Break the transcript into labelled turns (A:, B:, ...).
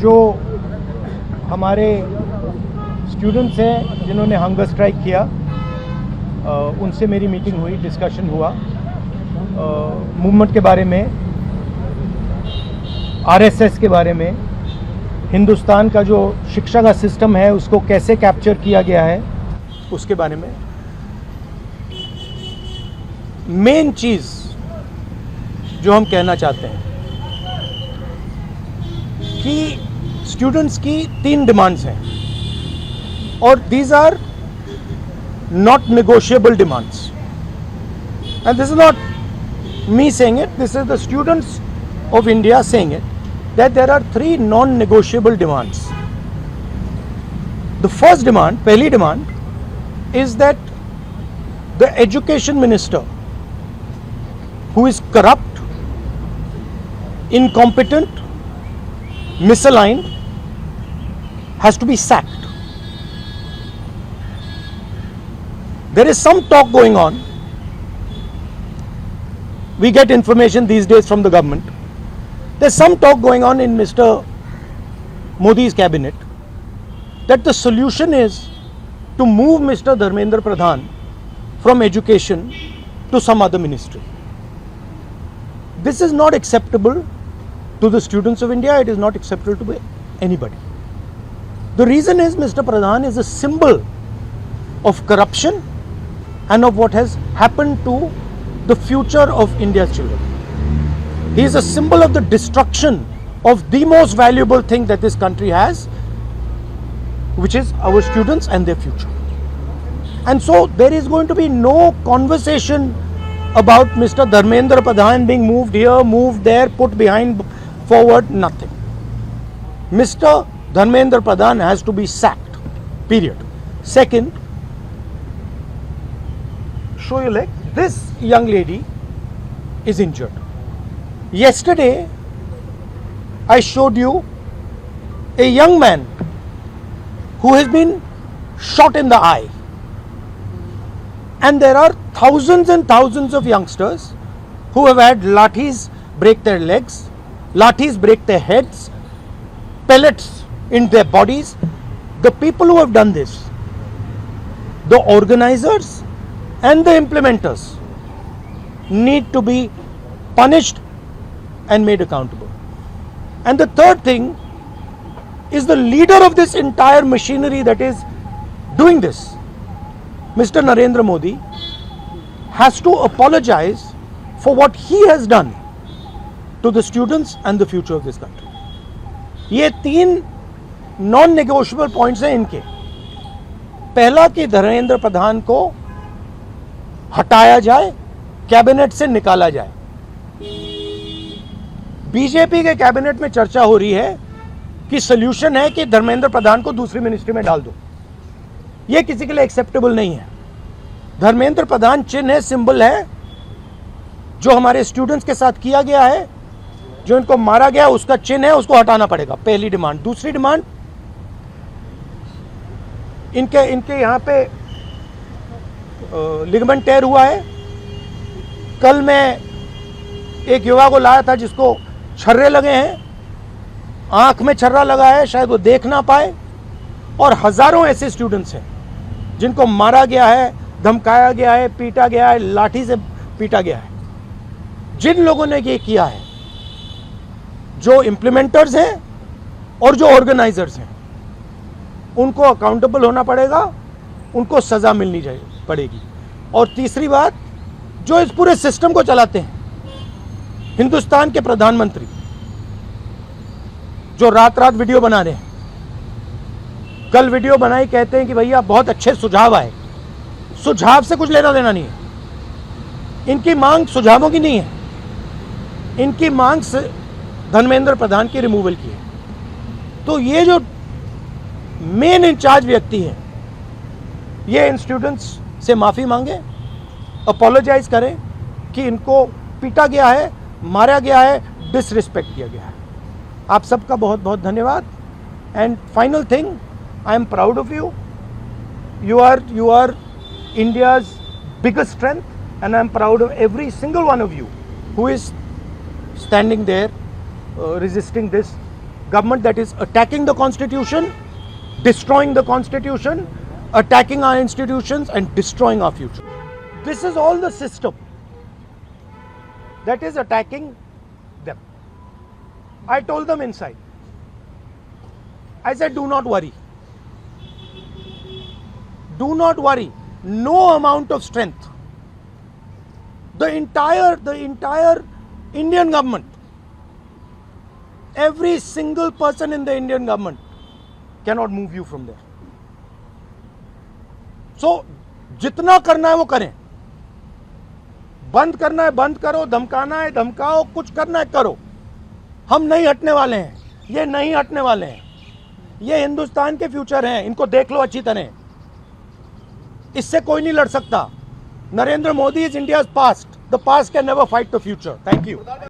A: जो हमारे स्टूडेंट्स हैं जिन्होंने हंगर स्ट्राइक किया, उनसे मेरी मीटिंग हुई, डिस्कशन हुआ मूवमेंट के बारे में, आरएसएस के बारे में, हिंदुस्तान का जो शिक्षा का सिस्टम है उसको कैसे कैप्चर किया गया है उसके बारे में। मेन चीज़ जो हम कहना चाहते हैं कि स्टूडेंट्स की 3 डिमांड्स हैं और these are not negotiable demands, and this is not me saying it, this is the students of India saying it, that there are 3 non-negotiable demands. The first demand, पहली demand, is that the education minister, who is corrupt, incompetent, misaligned, has to be sacked. There is some talk going on. We get information these days from the government. There's some talk going on in Mr. Modi's cabinet that the solution is to move Mr. Dharmendra Pradhan from education to some other ministry. This is not acceptable to the students of India. It is not acceptable to anybody. The reason is Mr. Pradhan is a symbol of corruption and of what has happened to the future of India's children. He is a symbol of the destruction of the most valuable thing that this country has, which is our students and their future. And so there is going to be no conversation about Mr. Dharmendra Pradhan being moved here, moved there, put behind, forward, nothing. Mr. Dharmendra Pradhan has to be sacked, period. Second, show your leg. This young lady is injured. Yesterday, I showed you a young man who has been shot in the eye. And there are thousands and thousands of youngsters who have had lathis break their legs, lathis break their heads, pellets in their bodies. The people who have done this, the organizers and the implementers, need to be punished and made accountable. And the third thing is the leader of this entire machinery that is doing this, Mr. Narendra Modi, has to apologize for what he has done to the students and the future of this country. ये 3 non-negotiable points हैं इनके। पहला कि धर्मेंद्र प्रधान को हटाया जाए, cabinet से निकाला जाए। बीजेपी के कैबिनेट में चर्चा हो रही है कि सोल्यूशन है कि धर्मेंद्र प्रधान को दूसरी मिनिस्ट्री में डाल दो। यह किसी के लिए एक्सेप्टेबल नहीं है। धर्मेंद्र प्रधान चिन्ह है, सिंबल है, जो हमारे स्टूडेंट्स के साथ किया गया है, जो इनको मारा गया उसका चिन्ह है, उसको हटाना पड़ेगा, पहली डिमांड। दूसरी डिमांड, इनके यहां पे लिगामेंट टेयर हुआ है। कल मैं एक युवा को लाया था जिसको छर्रे लगे हैं, आंख में छर्रा लगा है, शायद वो देख ना पाए, और हजारों ऐसे स्टूडेंट्स हैं जिनको मारा गया है, धमकाया गया है, पीटा गया है, लाठी से पीटा गया है। जिन लोगों ने ये किया है, जो इम्प्लीमेंटर्स हैं और जो ऑर्गेनाइजर्स हैं, उनको अकाउंटेबल होना पड़ेगा, उनको सजा मिलनी पड़ेगी। और तीसरी बात, जो इस पूरे सिस्टम को चलाते हैं, हिंदुस्तान के प्रधानमंत्री, जो रात रात वीडियो बना रहे हैं, कल वीडियो बनाई, कहते हैं कि भैया बहुत अच्छे सुझाव आए। सुझाव से कुछ लेना देना नहीं है। इनकी मांग सुझावों की नहीं है, इनकी मांग धर्मेंद्र प्रधान की रिमूवल की है। तो ये जो मेन इंचार्ज व्यक्ति है, ये इन स्टूडेंट्स से माफी मांगे, अपोलोजाइज करें कि इनको पीटा गया है, मारा गया है, डिसरिस्पेक्ट किया गया है। आप सबका बहुत बहुत धन्यवाद। And final thing, I am proud of you. You are India's biggest strength, and I am proud of every single one of you who is standing there resisting this government that is attacking the constitution, destroying the constitution, attacking our institutions and destroying our future. This is all the system that is attacking them. I told them inside. I said, do not worry. Do not worry. No amount of strength. The entire Indian government, every single person in the Indian government cannot move you from there. So, जितना करना है वो करें. बंद करना है बंद करो, धमकाना है धमकाओ, कुछ करना है करो. हम नहीं हटने वाले हैं. ये नहीं हटने वाले हैं. ये हिंदुस्तान के फ्यूचर हैं. इनको देख लो अच्छी तरह. इससे कोई नहीं लड़ सकता. Narendra Modi is India's past. The past can never fight the future. Thank you.